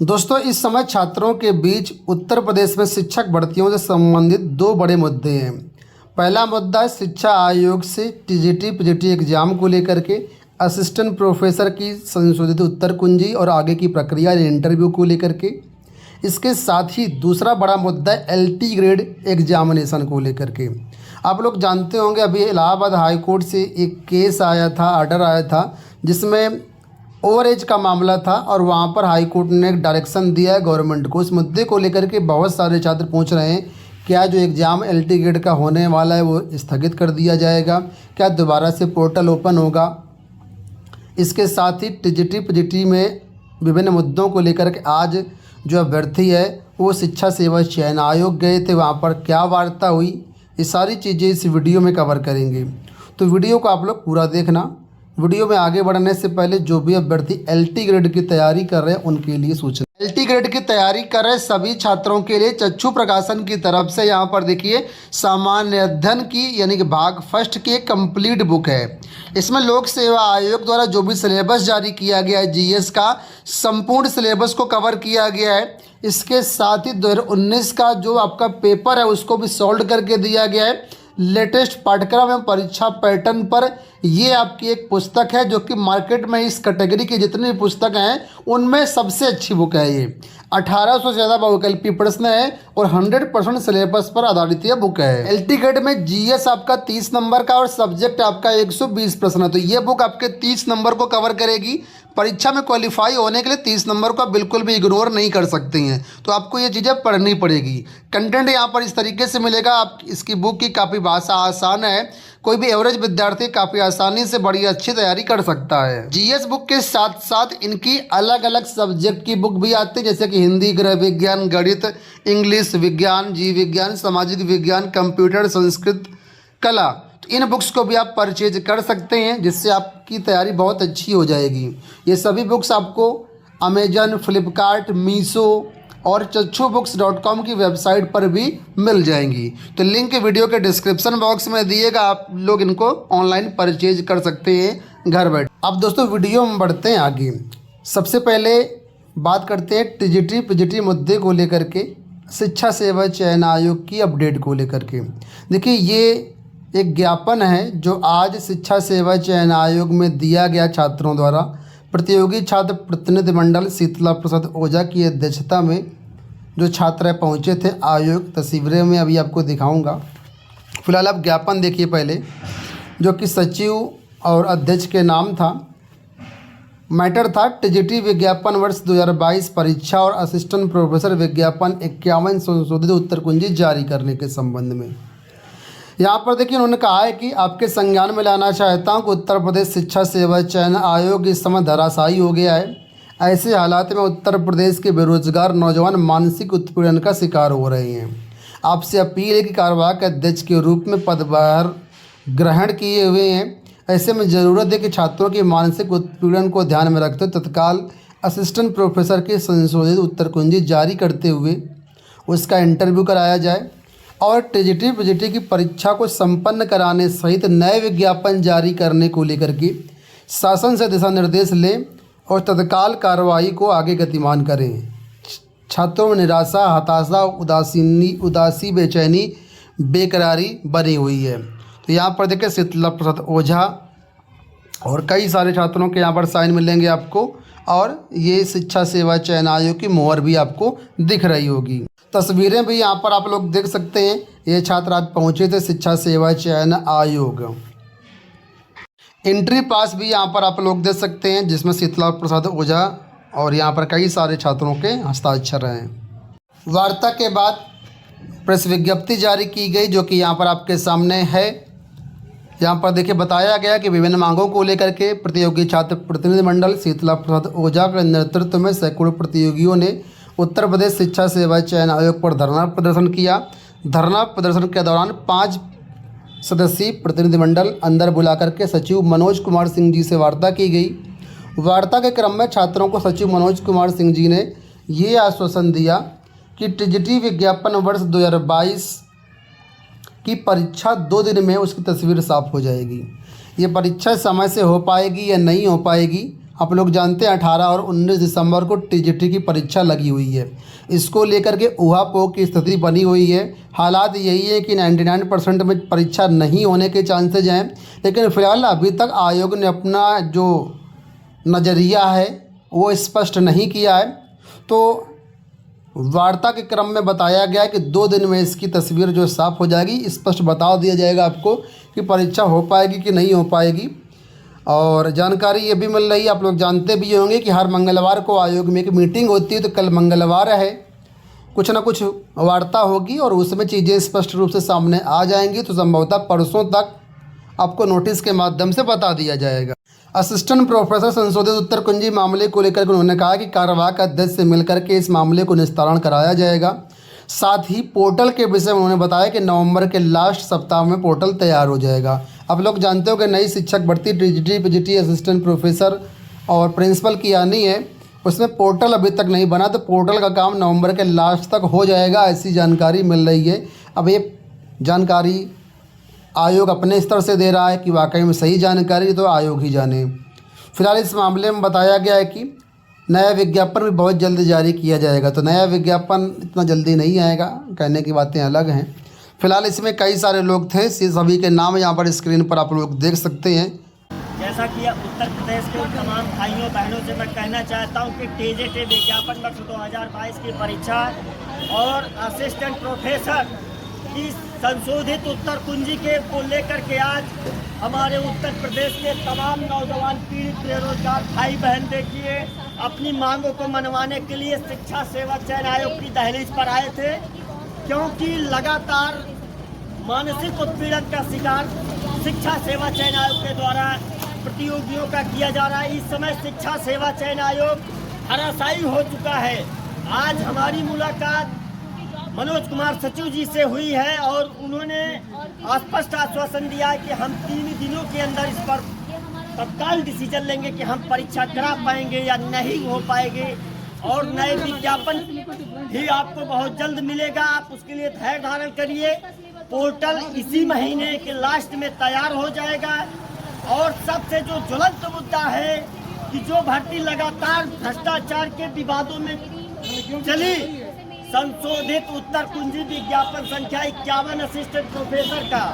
दोस्तों, इस समय छात्रों के बीच उत्तर प्रदेश में शिक्षक भर्तियों से संबंधित दो बड़े मुद्दे हैं। पहला मुद्दा है शिक्षा आयोग से टीजीटी पीजीटी एग्जाम को लेकर के असिस्टेंट प्रोफेसर की संशोधित उत्तर कुंजी और आगे की प्रक्रिया इंटरव्यू को लेकर के। इसके साथ ही दूसरा बड़ा मुद्दा है एलटी ग्रेड एग्जामिनेशन को लेकर के। आप लोग जानते होंगे, अभी इलाहाबाद हाई कोर्ट से एक केस आया था, ऑर्डर आया था, जिसमें ओवर एज का मामला था और वहाँ पर हाई कोर्ट ने एक डायरेक्शन दिया है गवर्नमेंट को। इस मुद्दे को लेकर के बहुत सारे छात्र पूछ रहे हैं, क्या जो एग्ज़ाम एलटी ग्रेड का होने वाला है वो स्थगित कर दिया जाएगा, क्या दोबारा से पोर्टल ओपन होगा। इसके साथ ही टीजीटी पीजीटी में विभिन्न मुद्दों को लेकर के आज जो अभ्यर्थी है वो शिक्षा सेवा चयन आयोग गए थे, वहाँ पर क्या वार्ता हुई, ये सारी चीज़ें इस वीडियो में कवर करेंगे। तो वीडियो को आप लोग पूरा देखना। वीडियो में आगे बढ़ने से पहले जो भी अभ्यर्थी एलटी ग्रेड की तैयारी कर रहे हैं उनके लिए सूचना। एलटी ग्रेड की तैयारी कर रहे सभी छात्रों के लिए चक्षु प्रकाशन की तरफ से यहाँ पर देखिए सामान्य अध्ययन की यानी कि भाग फर्स्ट की एक कंप्लीट बुक है। इसमें लोक सेवा आयोग द्वारा जो भी सिलेबस जारी किया गया है जीएस का संपूर्ण सिलेबस को कवर किया गया है। इसके साथ ही 2019 का जो आपका पेपर है उसको भी सॉल्व करके दिया गया है। लेटेस्ट पाठ्यक्रम एवं परीक्षा पैटर्न पर ये आपकी एक पुस्तक है जो कि मार्केट में इस कैटेगरी की जितनी पुस्तक हैं उनमें सबसे अच्छी बुक है। ये 1800 से ज़्यादा बहुविकल्पी प्रश्न है और 100% सिलेबस पर आधारित यह बुक है। एलटी ग्रेड में जीएस आपका 30 नंबर का और सब्जेक्ट आपका 120 प्रश्न है, तो ये बुक आपके 30 नंबर को कवर करेगी। परीक्षा में क्वालिफाई होने के लिए 30 नंबर को आप बिल्कुल भी इग्नोर नहीं कर सकते हैं, तो आपको ये चीज़ें पढ़नी पड़ेगी। कंटेंट यहाँ पर इस तरीके से मिलेगा। आप इसकी बुक की काफ़ी भाषा आसान है, कोई भी एवरेज विद्यार्थी काफ़ी आसानी से बड़ी अच्छी तैयारी कर सकता है। जीएस बुक के साथ साथ इनकी अलग अलग सब्जेक्ट की बुक भी आती है, जैसे कि हिंदी, गृह विज्ञान, गणित, इंग्लिश, विज्ञान, जीव विज्ञान, सामाजिक विज्ञान, कंप्यूटर, संस्कृत, कला। तो इन बुक्स को भी आप परचेज कर सकते हैं, जिससे आपकी तैयारी बहुत अच्छी हो जाएगी। ये सभी बुक्स आपको अमेजन, फ्लिपकार्ट, मीशो और चक्षुबुक्स.com की वेबसाइट पर भी मिल जाएंगी। तो लिंक वीडियो के डिस्क्रिप्शन बॉक्स में दिएगा, आप लोग इनको ऑनलाइन परचेज कर सकते हैं घर बैठे। अब दोस्तों वीडियो में बढ़ते हैं आगे। सबसे पहले बात करते हैं टीजीटी पीजीटी मुद्दे को लेकर के, शिक्षा सेवा चयन आयोग की अपडेट को लेकर के। देखिए, ये एक ज्ञापन है जो आज शिक्षा सेवा चयन आयोग में दिया गया छात्रों द्वारा। प्रतियोगी छात्र प्रतिनिधि मंडल शीतला प्रसाद ओझा की अध्यक्षता में जो छात्र पहुंचे थे आयोग, तस्वीरें में अभी आपको दिखाऊंगा। फिलहाल आप ज्ञापन देखिए पहले, जो कि सचिव और अध्यक्ष के नाम था। मैटर था टीजीटी विज्ञापन वर्ष 2022 परीक्षा और असिस्टेंट प्रोफेसर विज्ञापन 51 संशोधित उत्तर कुंजी जारी करने के संबंध में। यहाँ पर देखिए उन्होंने कहा है कि आपके संज्ञान में लाना चाहता हूँ कि उत्तर प्रदेश शिक्षा सेवा चयन आयोग इस समय धराशायी हो गया है। ऐसे हालात में उत्तर प्रदेश के बेरोजगार नौजवान मानसिक उत्पीड़न का शिकार हो रहे हैं। आपसे अपील है कि कार्यवाहक अध्यक्ष के रूप में पदभार ग्रहण किए हुए हैं। ऐसे में ज़रूरत है कि छात्रों के मानसिक उत्पीड़न को ध्यान में रखते हुए तत्काल असिस्टेंट प्रोफेसर की संशोधित उत्तर कुंजी जारी करते हुए उसका इंटरव्यू कराया जाए और टीजीटी पीजीटी की परीक्षा को संपन्न कराने सहित नए विज्ञापन जारी करने को लेकर के शासन से दिशा निर्देश लें और तत्काल कार्रवाई को आगे गतिमान करें। छात्रों में निराशा, हताशा, उदासी, बेचैनी, बेकरारी बनी हुई है। तो यहाँ पर देखिए शीतला प्रसाद ओझा और कई सारे छात्रों के यहाँ पर साइन मिलेंगे आपको, और ये शिक्षा सेवा चयन आयोग की मोहर भी आपको दिख रही होगी। तस्वीरें भी यहाँ पर आप लोग देख सकते हैं। ये छात्र आज पहुँचे थे शिक्षा सेवा चयन आयोग। एंट्री पास भी यहाँ पर आप लोग देख सकते हैं, जिसमें शीतला प्रसाद ओझा और यहाँ पर कई सारे छात्रों के हस्ताक्षर हैं। वार्ता के बाद प्रेस विज्ञप्ति जारी की गई, जो कि यहाँ पर आपके सामने है। यहाँ पर देखिए बताया गया कि विभिन्न मांगों को लेकर के प्रतियोगी छात्र प्रतिनिधि मंडल शीतला प्रसाद ओझा के नेतृत्व में सैकड़ों प्रतियोगियों ने उत्तर प्रदेश शिक्षा सेवा चयन आयोग पर धरना प्रदर्शन किया। धरना प्रदर्शन के दौरान 5 सदस्यीय प्रतिनिधिमंडल अंदर बुलाकर के सचिव मनोज कुमार सिंह जी से वार्ता की गई। वार्ता के क्रम में छात्रों को सचिव मनोज कुमार सिंह जी ने ये आश्वासन दिया कि टीजीटी विज्ञापन वर्ष 2022 की परीक्षा 2 दिन में उसकी तस्वीर साफ हो जाएगी। ये परीक्षा समय से हो पाएगी या नहीं हो पाएगी, आप लोग जानते हैं 18 और 19 दिसंबर को टीजीटी की परीक्षा लगी हुई है। इसको लेकर के ऊहापोह की स्थिति बनी हुई है। हालात यही है कि 99% में परीक्षा नहीं होने के चांसेज हैं, लेकिन फ़िलहाल अभी तक आयोग ने अपना जो नज़रिया है वो स्पष्ट नहीं किया है। तो वार्ता के क्रम में बताया गया है कि 2 दिन में इसकी तस्वीर जो साफ़ हो जाएगी, स्पष्ट बता दिया जाएगा आपको कि परीक्षा हो पाएगी कि नहीं हो पाएगी। और जानकारी ये भी मिल रही है, आप लोग जानते भी होंगे कि हर मंगलवार को आयोग में एक मीटिंग होती है। तो कल मंगलवार है, कुछ ना कुछ वार्ता होगी और उसमें चीज़ें स्पष्ट रूप से सामने आ जाएंगी। तो संभवतः परसों तक आपको नोटिस के माध्यम से बता दिया जाएगा। असिस्टेंट प्रोफेसर संशोधित उत्तर कुंजी मामले को लेकर के उन्होंने कहा कि कार्यवाहक अध्यक्ष से मिलकर के इस मामले को निस्तारण कराया जाएगा। साथ ही पोर्टल के विषय में उन्होंने बताया कि नवंबर के लास्ट सप्ताह में पोर्टल तैयार हो जाएगा। आप लोग जानते हो कि नई शिक्षक भर्ती टीजीटी पीजीटी असिस्टेंट प्रोफेसर और प्रिंसिपल की आनी है, उसमें पोर्टल अभी तक नहीं बना। तो पोर्टल का काम नवंबर के लास्ट तक हो जाएगा, ऐसी जानकारी मिल रही है। अब ये जानकारी आयोग अपने स्तर से दे रहा है कि वाकई में सही जानकारी तो आयोग ही जाने। फिलहाल इस मामले में बताया गया है कि नया विज्ञापन भी बहुत जल्द जारी किया जाएगा। तो नया विज्ञापन इतना जल्दी नहीं आएगा, कहने की बातें अलग हैं। फिलहाल इसमें कई सारे लोग थे, सभी के नाम यहाँ पर स्क्रीन पर आप लोग देख सकते हैं। जैसा कि उत्तर प्रदेश के तमाम भाइयों बहनों से मैं कहना चाहता हूं कि टीजीटी विज्ञापन वर्ष 2022 की परीक्षा और असिस्टेंट प्रोफेसर की संशोधित उत्तर कुंजी के को लेकर के आज हमारे उत्तर प्रदेश के तमाम नौजवान पीड़ित बेरोजगार भाई बहन देखिए अपनी मांगों को मनवाने के लिए शिक्षा सेवा चयन आयोग की दहलीज पर आए थे, क्योंकि लगातार मानसिक उत्पीड़न का शिकार शिक्षा सेवा चयन आयोग के द्वारा प्रतियोगियों का किया जा रहा है। इस समय शिक्षा सेवा चयन आयोग हराशायी हो चुका है। आज हमारी मुलाकात मनोज कुमार सचिव जी से हुई है और उन्होंने स्पष्ट आश्वासन दिया है कि हम 3 दिनों के अंदर इस पर तत्काल डिसीजन लेंगे कि हम परीक्षा करा पाएंगे या नहीं हो पाएंगे, और नए विज्ञापन भी आपको बहुत जल्द मिलेगा। आप उसके लिए धैर्य धारण करिए। पोर्टल इसी महीने के लास्ट में तैयार हो जाएगा। और सबसे जो ज्वलंत मुद्दा है कि जो भर्ती लगातार भ्रष्टाचार के विवादों में चली, संशोधित उत्तर कुंजी विज्ञापन संख्या 51 असिस्टेंट प्रोफेसर का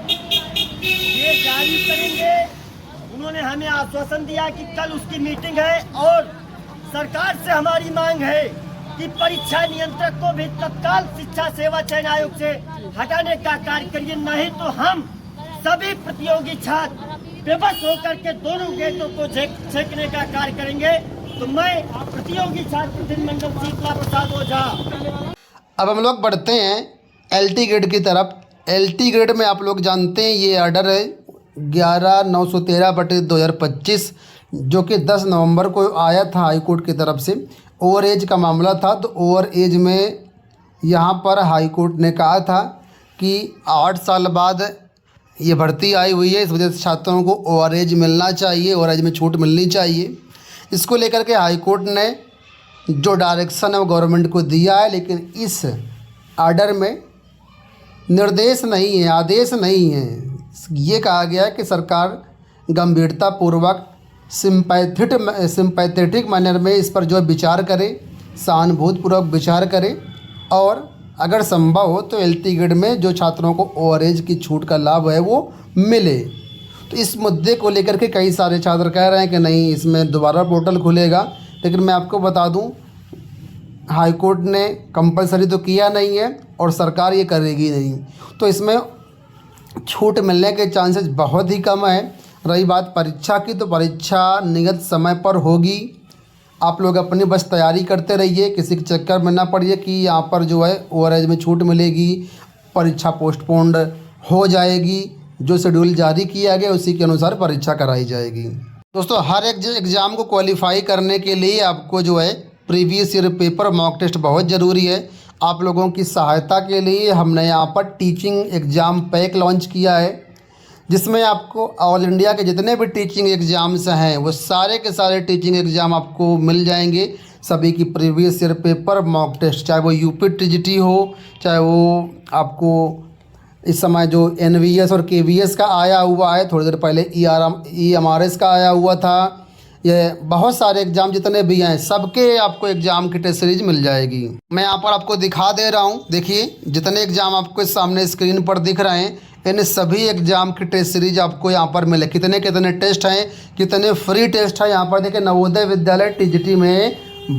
ये जारी करेंगे। उन्होंने हमें आश्वासन दिया कि कल उसकी मीटिंग है और सरकार से हमारी मांग है कि परीक्षा नियंत्रक को भी तत्काल शिक्षा सेवा चयन आयोग से हटाने का कार्य करिए, नहीं तो हम सभी प्रतियोगी छात्र बेबस होकर के दोनों गेटों को छेकने का कार्य करेंगे। तो मैं प्रतियोगी छात्र प्रतिनिधिमंडल शीतला प्रसाद ओझा। अब हम लोग बढ़ते हैं एलटी ग्रेड की तरफ। एलटी ग्रेड में आप लोग जानते हैं ये ऑर्डर है 11/913/2025 जो कि 10 नवंबर को आया था हाई कोर्ट की तरफ से। ओवर एज का मामला था। तो ओवर एज में यहाँ पर हाई कोर्ट ने कहा था कि 8 साल बाद ये भर्ती आई हुई है, इस वजह से छात्रों को ओवर एज मिलना चाहिए, ओवर एज में छूट मिलनी चाहिए। इसको लेकर के हाई कोर्ट ने जो डायरेक्शन है वो गवर्नमेंट को दिया है, लेकिन इस आर्डर में निर्देश नहीं है, आदेश नहीं है। ये कहा गया है कि सरकार गंभीरतापूर्वक सिंपैथेटिक मैनर में इस पर जो विचार करे, सहानुभूतिपूर्वक विचार करे और अगर संभव हो तो एलटी ग्रेड में जो छात्रों को ओवरेज की छूट का लाभ है वो मिले। तो इस मुद्दे को लेकर के कई सारे छात्र कह रहे हैं कि नहीं इसमें दोबारा पोर्टल खुलेगा, लेकिन मैं आपको बता दूं हाई कोर्ट ने कंपलसरी तो किया नहीं है और सरकार ये करेगी नहीं, तो इसमें छूट मिलने के चांसेस बहुत ही कम है। रही बात परीक्षा की, तो परीक्षा नियत समय पर होगी। आप लोग अपनी बस तैयारी करते रहिए, किसी के चक्कर में ना पड़िए कि यहाँ पर जो है ओवरेज में छूट मिलेगी, परीक्षा पोस्टपोन्ड हो जाएगी। जो शेड्यूल जारी किया गया उसी के अनुसार परीक्षा कराई जाएगी। दोस्तों हर एक एग्ज़ाम को क्वालिफाई करने के लिए आपको जो है previous year paper mock test बहुत ज़रूरी है। आप लोगों की सहायता के लिए हमने यहाँ पर टीचिंग एग्ज़ाम पैक लॉन्च किया है, जिसमें आपको ऑल इंडिया के जितने भी टीचिंग एग्ज़ाम्स हैं वो सारे के सारे टीचिंग एग्ज़ाम आपको मिल जाएंगे। सभी की previous year paper mock test, चाहे वो यूपी टीजीटी हो, चाहे वो आपको इस समय जो एनवीएस और केवीएस का आया हुआ है, थोड़ी देर पहले ईएमआरएस का आया हुआ था, ये बहुत सारे एग्ज़ाम जितने भी हैं सबके आपको एग्ज़ाम की टेस्ट सीरीज मिल जाएगी। मैं यहाँ पर आपको दिखा दे रहा हूँ, देखिए जितने एग्ज़ाम आपको सामने स्क्रीन पर दिख रहे हैं इन सभी एग्ज़ाम की टेस्ट सीरीज आपको यहाँ पर मिले। कितने कितने टेस्ट हैं, कितने फ्री टेस्ट हैं यहाँ पर देखिए। नवोदय विद्यालय टीजीटी में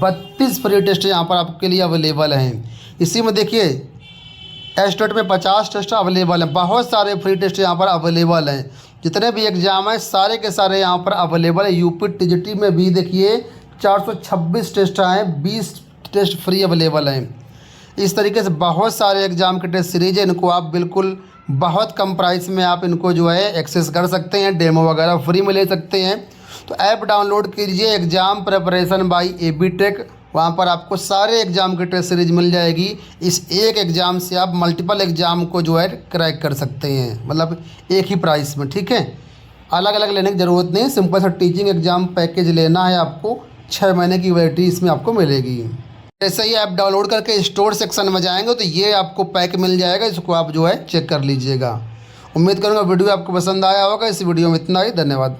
32 फ्री टेस्ट यहाँ पर आपके लिए अवेलेबल हैं। इसी में देखिए एस्टेट में 50 टेस्ट अवेलेबल हैं। बहुत सारे फ्री टेस्ट यहाँ पर अवेलेबल हैं। जितने भी एग्ज़ाम हैं सारे के सारे यहाँ पर अवेलेबल है। यूपी टीजीटी में भी देखिए 426 टेस्ट आए, 20 टेस्ट फ्री अवेलेबल हैं। इस तरीके से बहुत सारे एग्ज़ाम के टेस्ट सीरीज है, इनको आप बिल्कुल बहुत कम प्राइस में आप इनको जो है एक्सेस कर सकते हैं, डेमो वगैरह फ्री में ले सकते हैं। तो ऐप डाउनलोड कीजिए exam preparation by AB Tech, वहाँ पर आपको सारे एग्ज़ाम की टेस्ट सीरीज मिल जाएगी। इस एक एग्ज़ाम से आप मल्टीपल एग्ज़ाम को जो है क्रैक कर सकते हैं, मतलब एक ही प्राइस में, ठीक है। अलग अलग लेने की ज़रूरत नहीं, सिंपल सा टीचिंग एग्ज़ाम पैकेज लेना है आपको, 6 महीने की वैलिडिटी इसमें आपको मिलेगी। जैसे ही ऐप डाउनलोड करके स्टोर सेक्शन में जाएंगे तो ये आपको पैक मिल जाएगा, इसको आप जो है चेक कर लीजिएगा। उम्मीद करूँगा वीडियो आपको पसंद आया होगा। इस वीडियो में इतना ही, धन्यवाद।